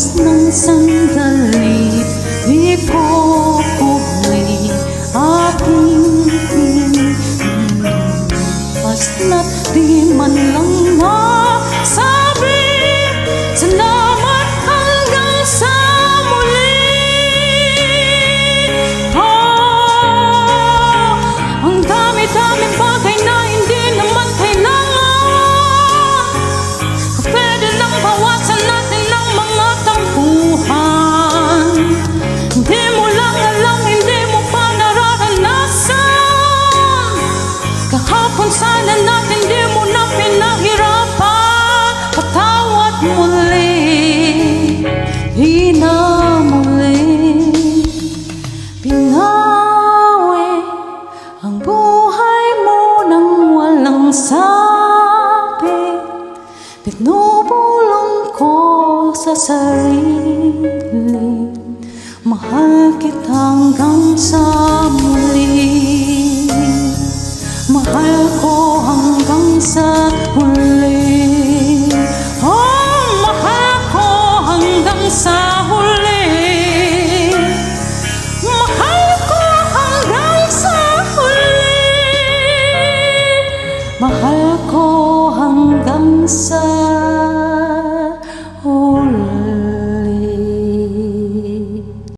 Oras ng sandali, di ko kubli aking basta't di man lang nasabi salamat hanggang sa muli. Ang dami-daming bagay na hindi naman kailangan, pwede lang bawasan natin ang mga tampuhan. Hindi mo lang alam, hindi mo pa nararanasan, kahapon sana natin di mo na pinahirapan. Patawad muli, di na muli binawi ang buhay mo nang walang sabi. Pinupulong ko sa sarili, mahal kita hanggang sa muli. Mahal ko hanggang sa huli. Oh, mahal ko hanggang sa huli. Mahal ko hanggang sa huli. Mahal ko hanggang sa